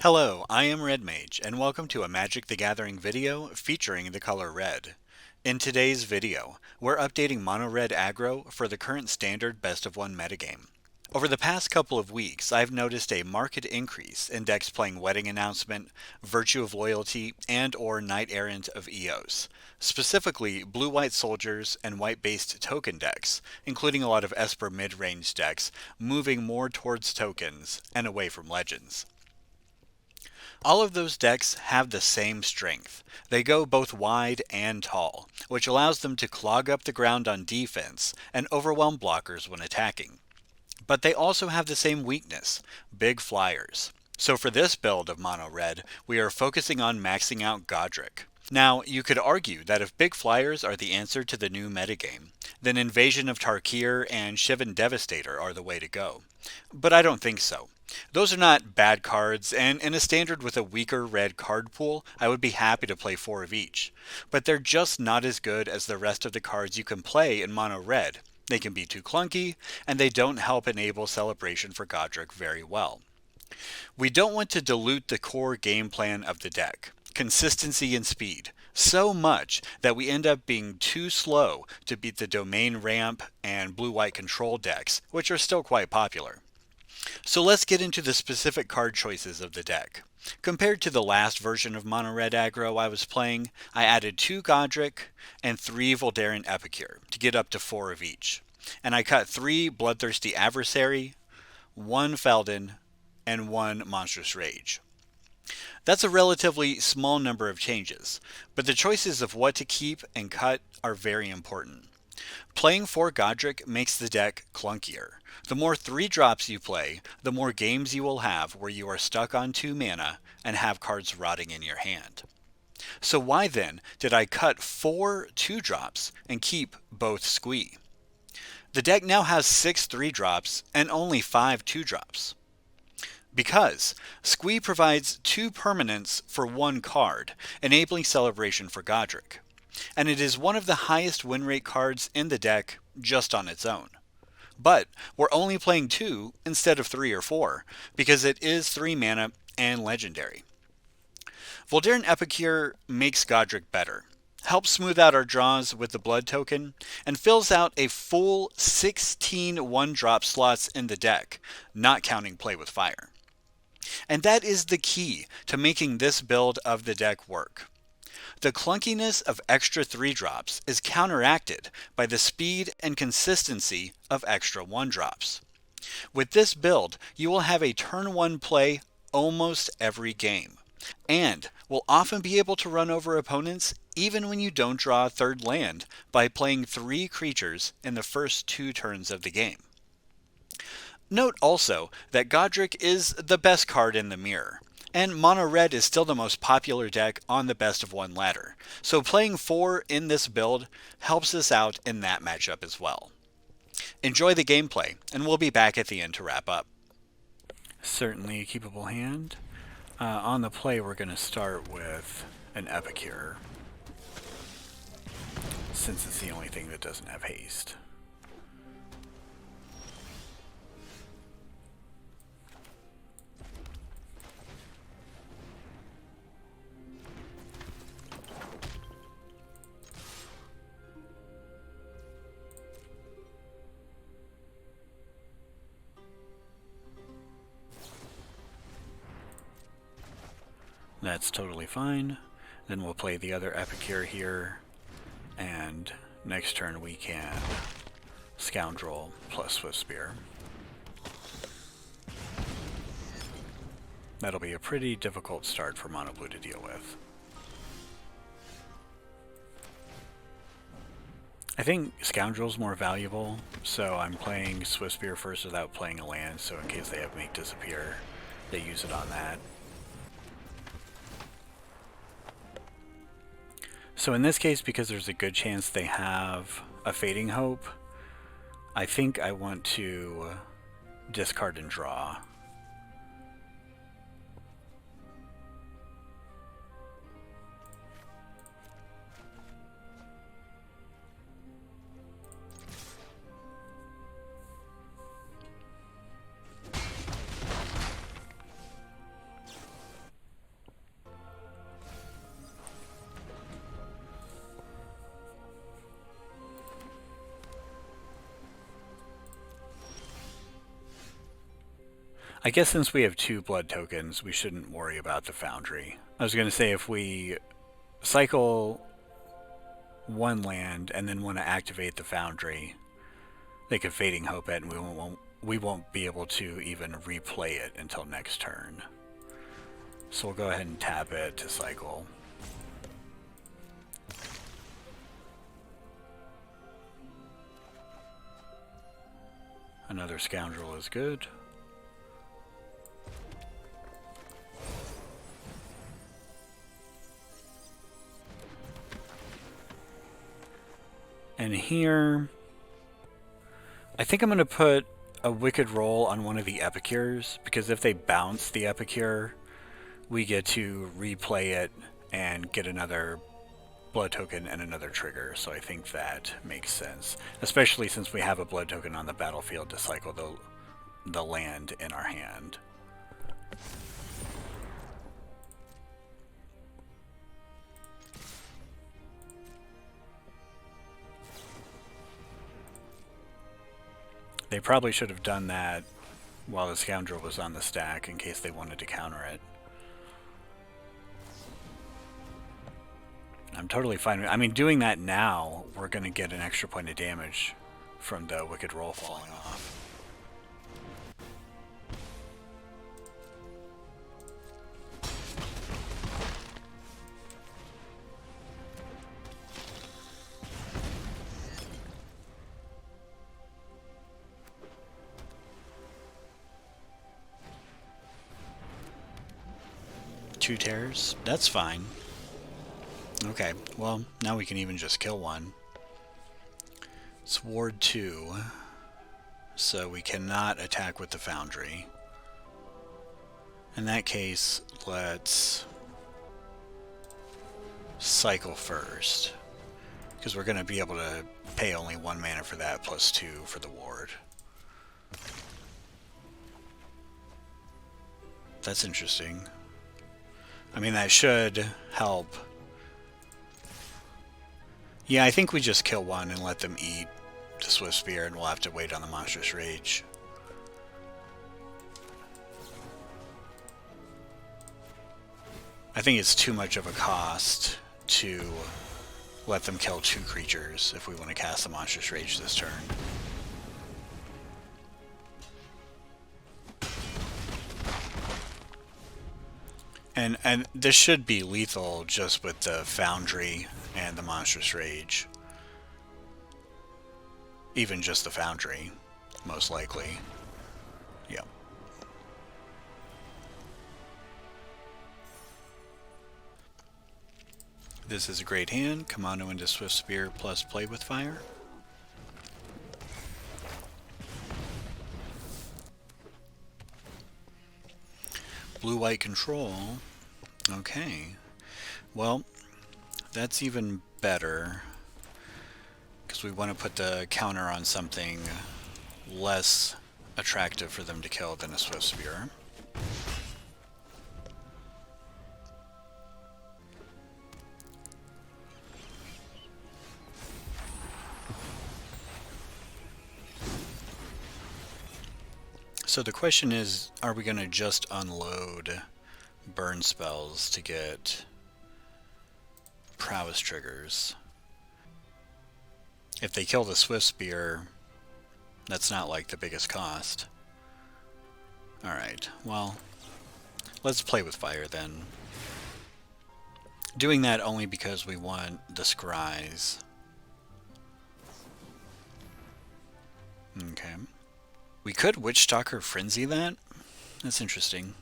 Hello, I am Red Mage, and welcome to a Magic the Gathering video featuring the color red. In today's video, we're updating Mono Red Aggro for the current standard best of one metagame. Over the past couple of weeks, I've noticed a marked increase in decks playing Wedding Announcement, Virtue of Loyalty, and or Knight Errant of Eos. Specifically, blue-white soldiers and white-based token decks, including a lot of Esper mid-range decks, moving more towards tokens and away from legends. All of those decks have the same strength. They go both wide and tall, which allows them to clog up the ground on defense and overwhelm blockers when attacking. But they also have the same weakness, big flyers. So for this build of Mono Red, we are focusing on maxing out Goddric. Now, you could argue that if big flyers are the answer to the new metagame, then Invasion of Tarkir and Shivan Devastator are the way to go. But I don't think so. Those are not bad cards, and in a standard with a weaker red card pool, I would be happy to play 4 of each. But they're just not as good as the rest of the cards you can play in Mono Red. They can be too clunky, and they don't help enable celebration for Goddric very well. We don't want to dilute the core game plan of the deck, consistency and speed, so much that we end up being too slow to beat the Domain Ramp and blue-white control decks, which are still quite popular. So let's get into the specific card choices of the deck. Compared to the last version of Mono Red Aggro I was playing, I added 2 Goddric and 3 Voldaren Epicure to get up to 4 of each. And I cut 3 Bloodthirsty Adversary, 1 Feldon, and 1 Monstrous Rage. That's a relatively small number of changes, but the choices of what to keep and cut are very important. Playing 4 Goddric makes the deck clunkier. The more 3-drops you play, the more games you will have where you are stuck on 2 mana and have cards rotting in your hand. So why then did I cut 4 2-drops and keep both Squee? The deck now has 6 3-drops and only 5 2-drops. Because Squee provides 2 permanents for 1 card, enabling celebration for Goddric. And it is one of the highest win rate cards in the deck just on its own. But we're only playing 2 instead of 3 or 4, because it is 3 mana and legendary. Voldaren Epicure makes Goddric better, helps smooth out our draws with the blood token, and fills out a full 16 1-drop slots in the deck, not counting Play with Fire. And that is the key to making this build of the deck work. The clunkiness of extra 3-drops is counteracted by the speed and consistency of extra 1-drops. With this build, you will have a turn 1 play almost every game, and will often be able to run over opponents even when you don't draw a 3rd land by playing 3 creatures in the first 2 turns of the game. Note also that Goddric is the best card in the mirror, and Mono Red is still the most popular deck on the best of one ladder, so playing 4 in this build helps us out in that matchup as well. Enjoy the gameplay, and we'll be back at the end to wrap up. Certainly a keepable hand. On the play we're going to start with an Epicure, since it's the only thing that doesn't have haste. That's totally fine. Then we'll play the other Epicure here, and next turn we can Scoundrel plus Swiftspear. That'll be a pretty difficult start for Mono Blue to deal with. I think Scoundrel's more valuable, so I'm playing Swiftspear first without playing a land, so in case they have Make Disappear, they use it on that. So in this case, because there's a good chance they have a Fading Hope, I think I want to discard and draw. I guess since we have 2 blood tokens, we shouldn't worry about the Foundry. I was going to say if we cycle 1 land and then want to activate the Foundry, they could Fading Hope it and we won't be able to even replay it until next turn. So we'll go ahead and tap it to cycle. Another Scoundrel is good. And here, I think I'm going to put a Wicked Roll on one of the Epicures, because if they bounce the Epicure, we get to replay it and get another blood token and another trigger, so I think that makes sense. Especially since we have a blood token on the battlefield to cycle the land in our hand. They probably should have done that while the Scoundrel was on the stack in case they wanted to counter it. I'm totally fine with it. I mean, doing that now, we're going to get an extra point of damage from the Wicked Roll falling off. Two tears? That's fine. Okay, well, now we can even just kill one. It's Ward 2, so we cannot attack with the Foundry. In that case, let's cycle first, because we're going to be able to pay only 1 mana for that, plus 2 for the ward. That's interesting. I mean, that should help. Yeah, I think we just kill one and let them eat the Swiftspear, and we'll have to wait on the Monstrous Rage. I think it's too much of a cost to let them kill 2 creatures if we want to cast the Monstrous Rage this turn. And this should be lethal just with the Foundry and the Monstrous Rage. Even just the Foundry, most likely. Yep. This is a great hand. Kumano into Swiftspear plus Play with Fire. Blue-white control. Okay. Well, that's even better, because we want to put the counter on something less attractive for them to kill than a Swiftspear. So the question is, are we going to just unload burn spells to get prowess triggers? If they kill the Swiftspear, that's not like the biggest cost. Alright, well, let's play with fire then. Doing that only because we want the scries. Okay. We could Witchstalker Frenzy that. That's interesting.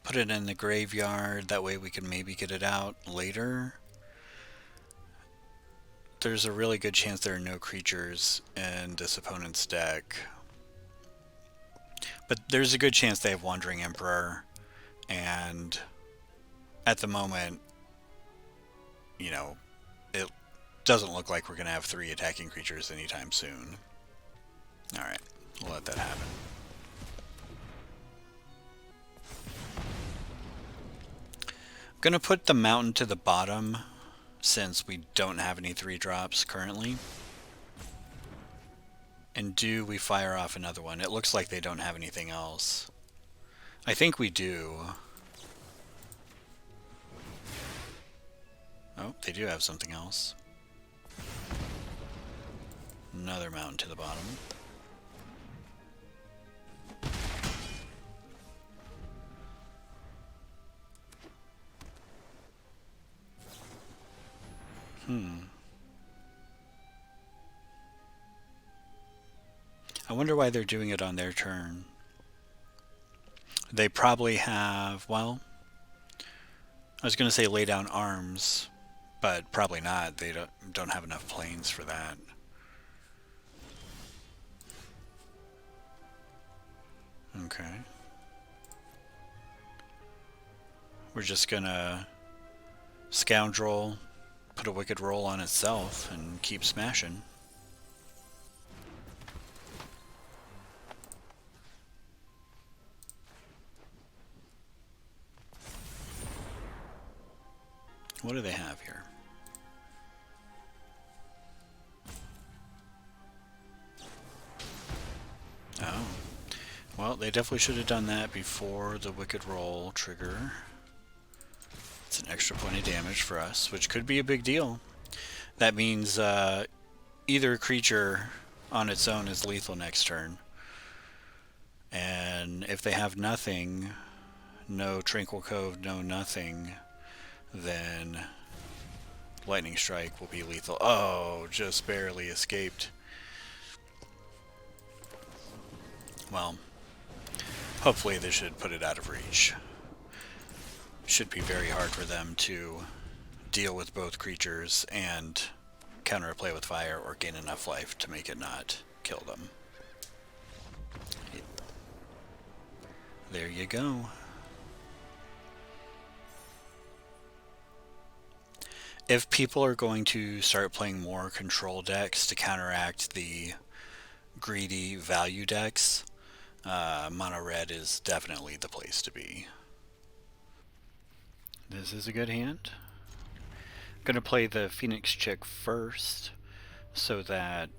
Put it in the graveyard, that way we can maybe get it out later. There's a really good chance there are no creatures in this opponent's deck. But there's a good chance they have Wandering Emperor, and at the moment, you know, it doesn't look like we're going to have 3 attacking creatures anytime soon. Alright. We'll let that happen. I'm going to put the mountain to the bottom since we don't have any 3-drops currently. And do we fire off another one? It looks like they don't have anything else. I think we do. Oh, they do have something else. Another mountain to the bottom. I wonder why they're doing it on their turn. They probably have, well, I was going to say lay down arms, but probably not. They don't have enough planes for that. Okay. We're just going to Scoundrel, put a Wicked Roll on itself, and keep smashing. What do they have here? Oh. Well, they definitely should have done that before the Wicked Roll trigger. It's an extra point of damage for us, which could be a big deal. That means either creature on its own is lethal next turn. And if they have nothing, no Tranquil Cove, no nothing, then Lightning Strike will be lethal. Oh, just barely escaped. Well, hopefully they should put it out of reach. Should be very hard for them to deal with both creatures and counter a play with fire or gain enough life to make it not kill them. There you go. If people are going to start playing more control decks to counteract the greedy value decks, Mono Red is definitely the place to be. This is a good hand. I'm going to play the Phoenix Chick first so that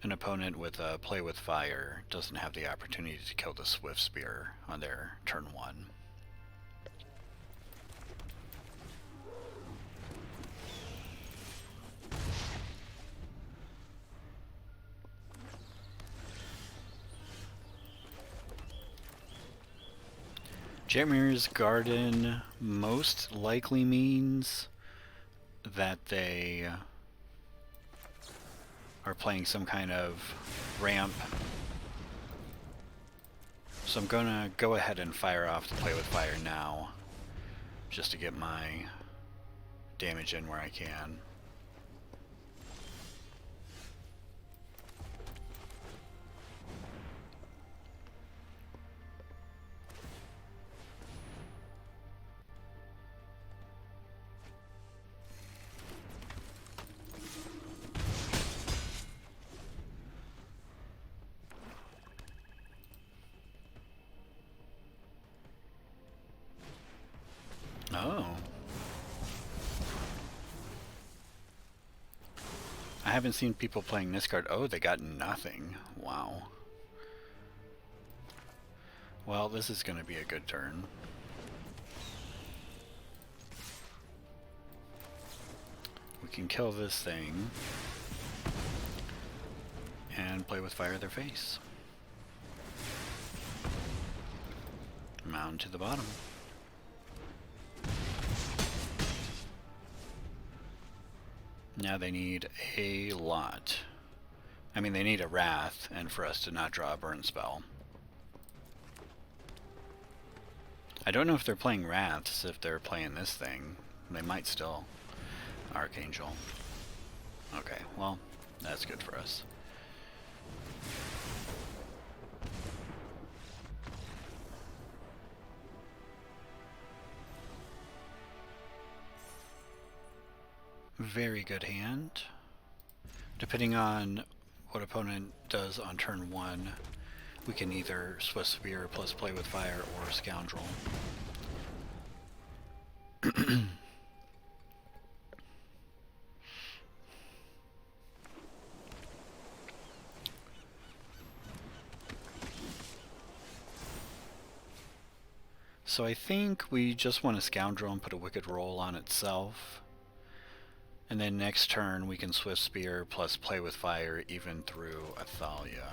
an opponent with a play with fire doesn't have the opportunity to kill the Swiftspear on their turn 1. Jetmir's Garden most likely means that they are playing some kind of ramp. So I'm gonna go ahead and fire off the play with fire now, just to get my damage in where I can. Oh. I haven't seen people playing this card. Oh, they got nothing. Wow. Well, this is going to be a good turn. We can kill this thing and play with fire their face. Mound to the bottom. Now they need a lot. I mean, they need a Wrath, and for us to not draw a burn spell. I don't know if they're playing Wraths, if they're playing this thing. They might still. Archangel. Okay, well, that's good for us. Very good hand. Depending on what opponent does on turn 1, we can either Swiftspear plus play with fire or Scoundrel. So I think we just want a Scoundrel and put a Wicked Roll on itself. And then next turn we can Swiftspear plus Play with Fire even through Athalia.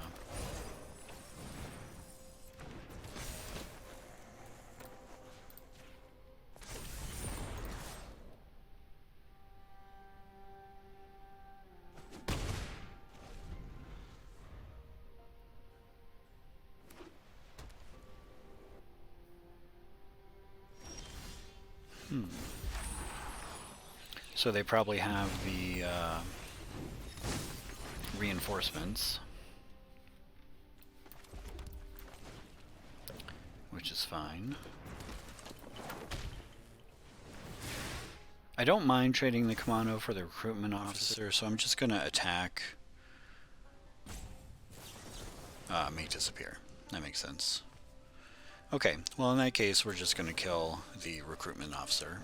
So they probably have the reinforcements, which is fine. I don't mind trading the Kumano for the recruitment officer, so I'm just going to attack. Make disappear. That makes sense. Okay, well in that case we're just going to kill the recruitment officer.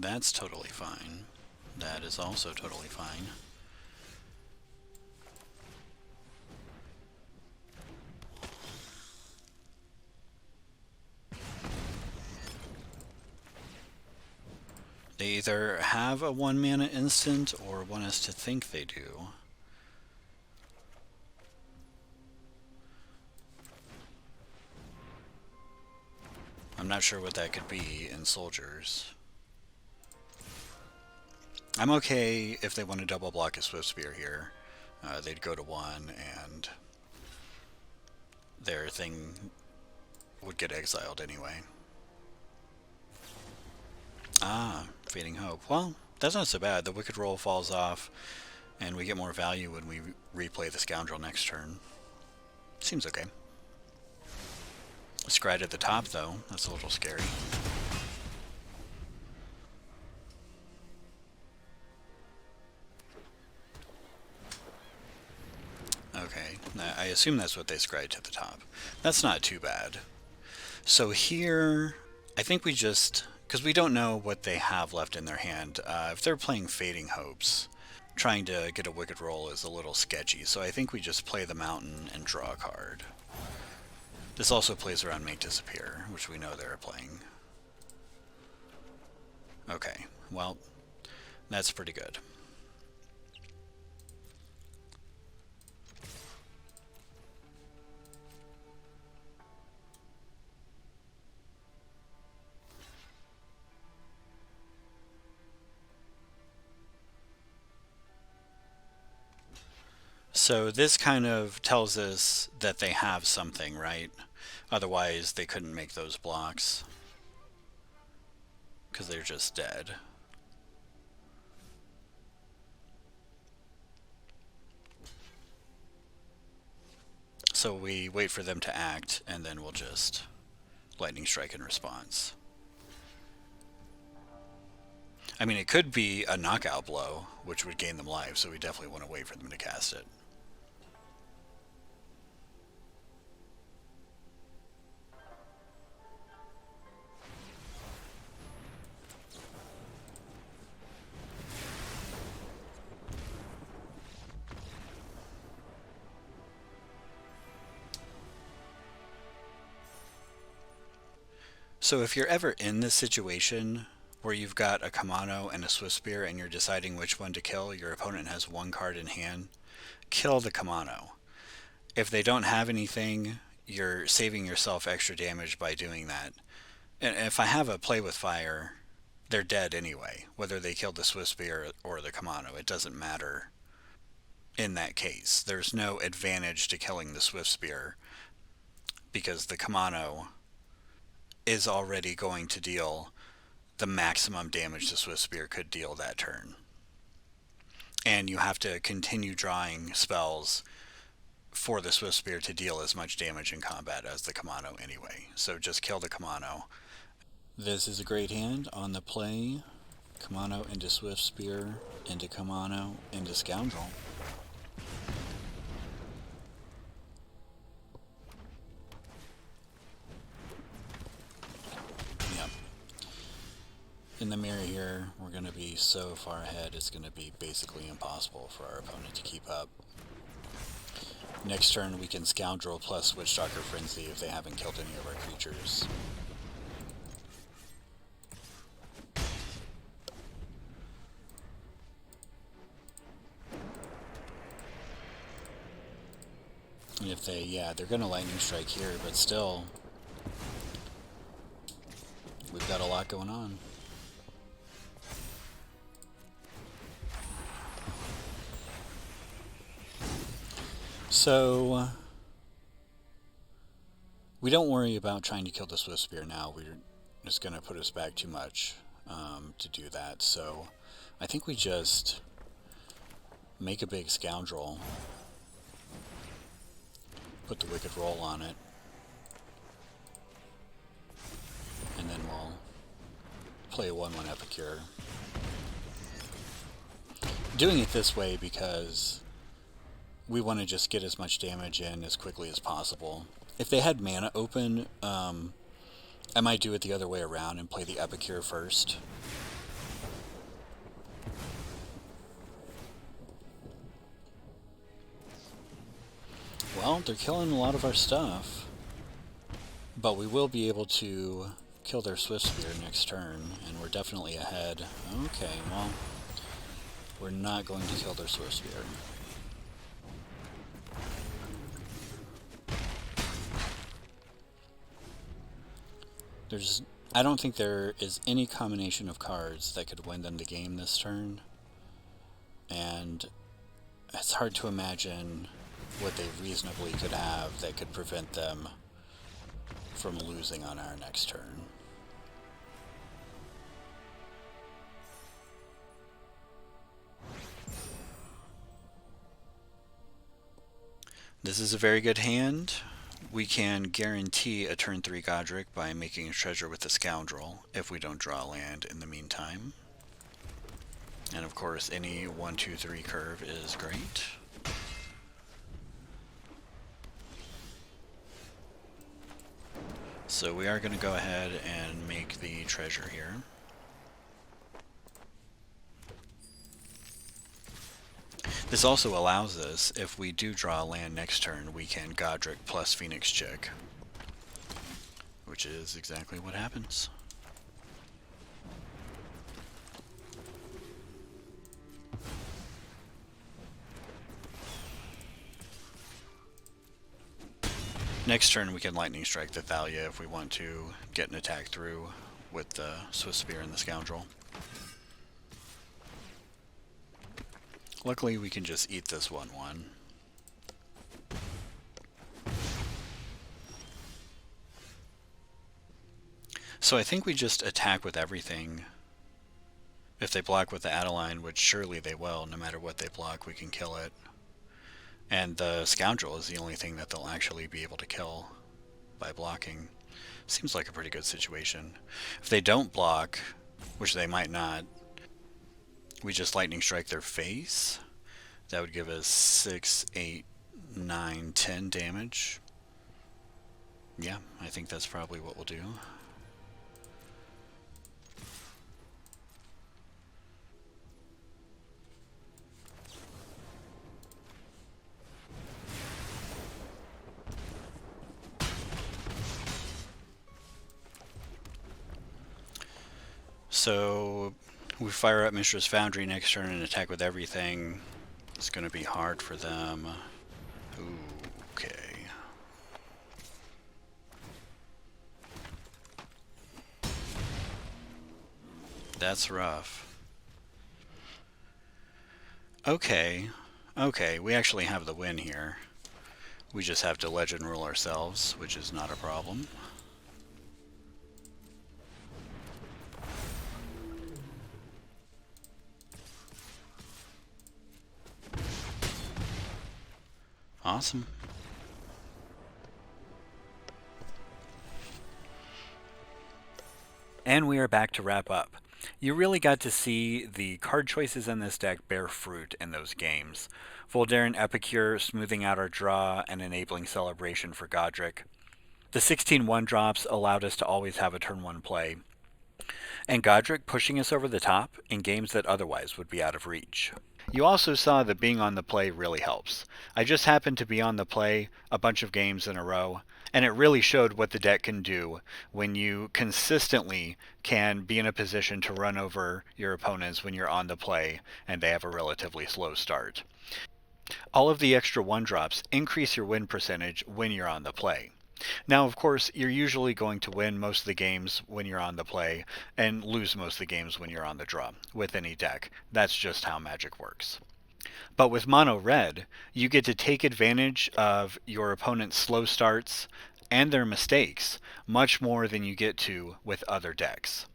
That's totally fine. That is also totally fine. They either have a 1-mana instant or want us to think they do. I'm not sure what that could be in Soldiers. I'm okay if they want to double block a Swiftspear here. They'd go to 1 and their thing would get exiled anyway. Ah, Fading Hope. Well, that's not so bad. The Wicked Roll falls off, and we get more value when we replay the Scoundrel next turn. Seems okay. Scryed at the top, though. That's a little scary. Okay, I assume that's what they scryed to the top. That's not too bad. So here, I think we just... because we don't know what they have left in their hand. If they're playing Fading Hopes, trying to get a Wicked Roll is a little sketchy, so I think we just play the Mountain and draw a card. This also plays around Make Disappear, which we know they're playing. Okay, well, that's pretty good. So this kind of tells us that they have something, right? Otherwise, they couldn't make those blocks. Because they're just dead. So we wait for them to act, and then we'll just Lightning Strike in response. I mean, it could be a knockout blow, which would gain them life, so we definitely want to wait for them to cast it. So if you're ever in this situation where you've got a Kumano and a Swiftspear and you're deciding which one to kill, your opponent has one card in hand, kill the Kumano. If they don't have anything, you're saving yourself extra damage by doing that. And if I have a Play with Fire, they're dead anyway. Whether they killed the Swiftspear or the Kumano, it doesn't matter in that case. There's no advantage to killing the Swiftspear because the Kumano is already going to deal the maximum damage the Swiftspear could deal that turn. And you have to continue drawing spells for the Swiftspear to deal as much damage in combat as the Kumano anyway. So just kill the Kumano. This is a great hand on the play. Kumano into Swiftspear, into Kumano, into Scoundrel. in the mirror here, we're going to be so far ahead, it's going to be basically impossible for our opponent to keep up. Next turn, we can Scoundrel plus Witchstalker Frenzy if they haven't killed any of our creatures. And if they, yeah, they're going to Lightning Strike here, but still, we've got a lot going on. So, we don't worry about trying to kill the Swiftspear now. It's going to put us back too much to do that. So, I think we just make a big Scoundrel, put the Wicked Roll on it, and then we'll play a 1/1 Epicure. Doing it this way because we want to just get as much damage in as quickly as possible. If they had mana open, I might do it the other way around and play the Epicure first. Well, they're killing a lot of our stuff, but we will be able to kill their Swiftspear next turn, and we're definitely ahead. Okay, well, we're not going to kill their Swiftspear. I don't think there is any combination of cards that could win them the game this turn, and it's hard to imagine what they reasonably could have that could prevent them from losing on our next turn. This is a very good hand. We can guarantee a turn 3 Goddric by making a treasure with the Scoundrel if we don't draw land in the meantime. And of course, any 1-2-3 curve is great. So we are going to go ahead and make the treasure here. This also allows us, if we do draw a land next turn, we can Goddric plus Phoenix Chick, which is exactly what happens. Next turn we can Lightning Strike the Thalia if we want to get an attack through with the Swiftspear and the Scoundrel. Luckily we can just eat this 1/1. So I think we just attack with everything. If they block with the Adeline, which surely they will, no matter what they block, we can kill it. And the Scoundrel is the only thing that they'll actually be able to kill by blocking. Seems like a pretty good situation. If they don't block, which they might not, we just Lightning Strike their face. That would give us 6, 8, 9, 10 damage. Yeah, I think that's probably what we'll do. So we fire up Mishra's Foundry next turn and attack with everything. It's going to be hard for them. Okay. That's rough. Okay. Okay, we actually have the win here. We just have to Legend Rule ourselves, which is not a problem. Awesome. And we are back to wrap up. You really got to see the card choices in this deck bear fruit in those games. Voldaren Epicure smoothing out our draw and enabling Celebration for Goddric. The 16 1-drops allowed us to always have a turn 1 play. and Goddric pushing us over the top in games that otherwise would be out of reach. You also saw that being on the play really helps. I just happened to be on the play a bunch of games in a row, and it really showed what the deck can do when you consistently can be in a position to run over your opponents when you're on the play and they have a relatively slow start. All of the extra 1-drops increase your win percentage when you're on the play. Now, of course, you're usually going to win most of the games when you're on the play and lose most of the games when you're on the draw with any deck. That's just how Magic works. But with Mono Red, you get to take advantage of your opponent's slow starts and their mistakes much more than you get to with other decks.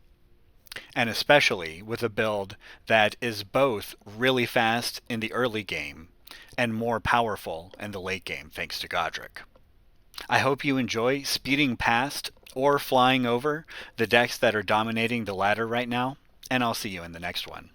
And especially with a build that is both really fast in the early game and more powerful in the late game thanks to Goddric. I hope you enjoy speeding past or flying over the decks that are dominating the ladder right now, and I'll see you in the next one.